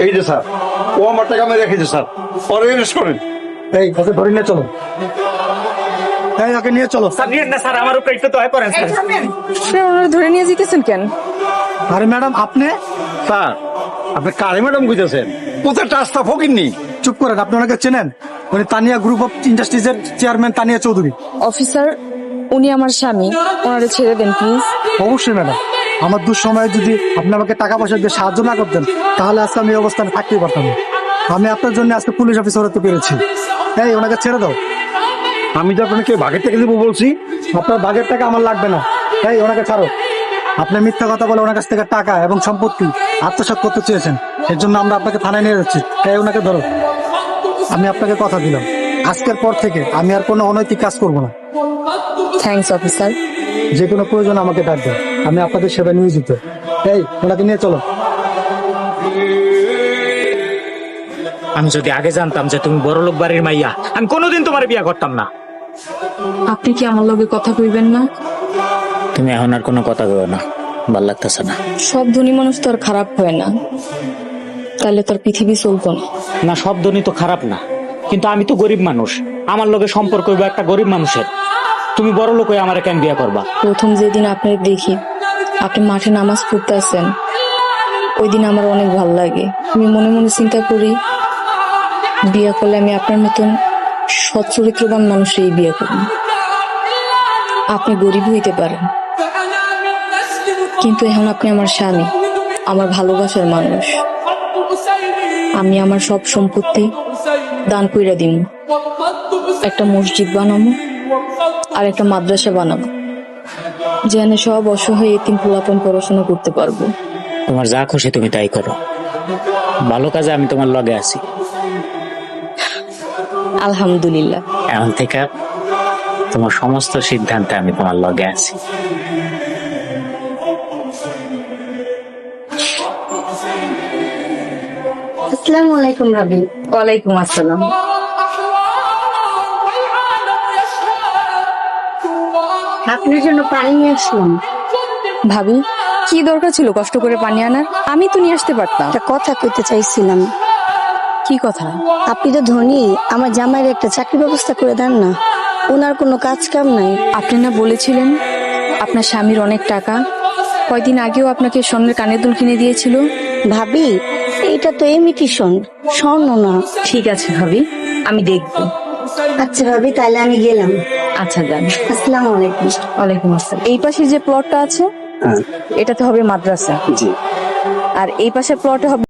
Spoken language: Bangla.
এই যে স্যার, ও আমার টাকা আমি রেখেছে স্যার, পরে অ্যারেস্ট করেন। এই ওকে ধরে নিয়ে চলো, এই ওকে নিয়ে চলো। স্যার নিয়েন না স্যার, আমার উপরে একটু দয়া করেন স্যার। ওনারা ধরে নিয়ে যেতেছেন কেন? আরে ম্যাডাম আপনি স্যার, আপনি কারে ম্যাডাম কইতেছেন? কোথায় রাস্তা ফকিরনি? চুপ করেন, আপনি ওনাকে চেনেন? উনি তানিয়া গ্রুপ অফ ইন্ডাস্ট্রিজের চেয়ারম্যান তানিয়া চৌধুরী। অফিসার, উনি আমার স্বামী, ওনারে ছেড়ে দেন প্লিজ। অবশ্যই ম্যাডাম, আমার দুঃসময়ে যদি আপনি আমাকে টাকা পয়সা দিয়ে সাহায্য না করতেন তাহলে আজকে আমি এই অবস্থানে থাকতেই পারতাম না। আমি আপনার জন্য আজকে পুলিশ অফিসার হতে পেরেছি। এই ওনাকে ছেড়ে দাও। আমি তো আপনাকে ভাগের টাকা দিব বলছি। আপনার ভাগের টাকা আমার লাগবে না। এই ওনাকে ছাড়ো। আপনি মিথ্যা কথা বলে ওনার কাছ থেকে টাকা এবং সম্পত্তি আত্মসাৎ করতে চেয়েছেন, এর জন্য আমরা আপনাকে থানায় নিয়ে যাচ্ছি। এই ওনাকে ধরো। আমি আপনাকে কথা দিলাম, আজকের পর থেকে আমি আর কোনো অনৈতিক কাজ করব না। Thanks officer. যে কোনো প্রয়োজন আমাকে ডাকবেন, আমি আপনাদের সেবায় নিয়োজিত। এই ওনাকে নিয়ে চলো। আমি যদি আগে জানতাম যে তুমি বড় লোক বাড়ির মাইয়া, আমি কোনোদিন তোমার বিয়া করতাম না। আপনি কি আমার লগে কথা কইবেন না? তুমি এখন আর কোনো কথা কইও না, ভাল লাগতেছে না। সব ধনী মানুষ তো আর খারাপ হয় না, তাহলে তোর পৃথিবী চলতো না। না, সব ধনী তো খারাপ না, কিন্তু আমি তো গরিব মানুষ, আমার লগে সম্পর্ক হইব একটা গরিব মানুষের। তুমি বড় লোক হয়ে আমার কেন বিয়া করবা? প্রথম যেদিন আপনাকে দেখি আপনি মাঠে নামাজ পড়তেছেন, ওই দিন আমার অনেক ভালো লাগে। আমি মনে মনে চিন্তা করি, বিয়ে করলে আমি আপনার মতন সৎ চরিত্রবান মানুষই বিয়ে করব। আপনি গরিব হইতে পারেন, কিন্তু এখন আপনি আমার স্বামী, আমার ভালোবাসার মানুষ। আমি আমার সব সম্পত্তি দান কইরা দিব, একটা মসজিদ বানাবো আর একটা মাদ্রাসা বানাবো, যেখানে সব অসহায় এতিম পোলাপন পড়াশোনা করতে পারবো। তোমার যা খুশি তুমি তাই করো, ভালো কাজে আমি তোমার লগে আছি। আলহামদুলিল্লাহ। এখন থেকে তোমার সমস্ত সিদ্ধান্তে আমি তোমার লগে আছি। আসসালামু আলাইকুম ভাবি। ওয়ালাইকুম আসসালাম। আপনার জন্য পানি নিয়ে আসলাম। ভাবি, কি দরকার ছিল কষ্ট করে পানি আনার? আমি তো নিয়ে আসতে পারতাম। একটা কথা কইতে চাইছিলাম। কি কথা? আপনি তো ধনী, আমার জামাইয়ের একটা চাকরি ব্যবস্থা করে দেন না। ওনার কোনো কাজ কাম নাই। আপনি না বলেছিলেন আপনার স্বামীর অনেক টাকা? কয়দিন আগেও আপনাকে স্বর্ণের কানের দুল কিনে দিয়েছিল। ভাবি, এইটা তো ইমিটেশন, স্বর্ণ না। ঠিক আছে ভাবি, আমি দেখবো। আচ্ছা ভাবি, তাহলে আমি গেলাম। আচ্ছা যান। আসসালামু আলাইকুম। ওয়ালাইকুম আসসালাম। এই পাশে যে প্লটটা আছে এটাতে হবে মাদ্রাসা, জি। আর এই পাশে প্লটে হবে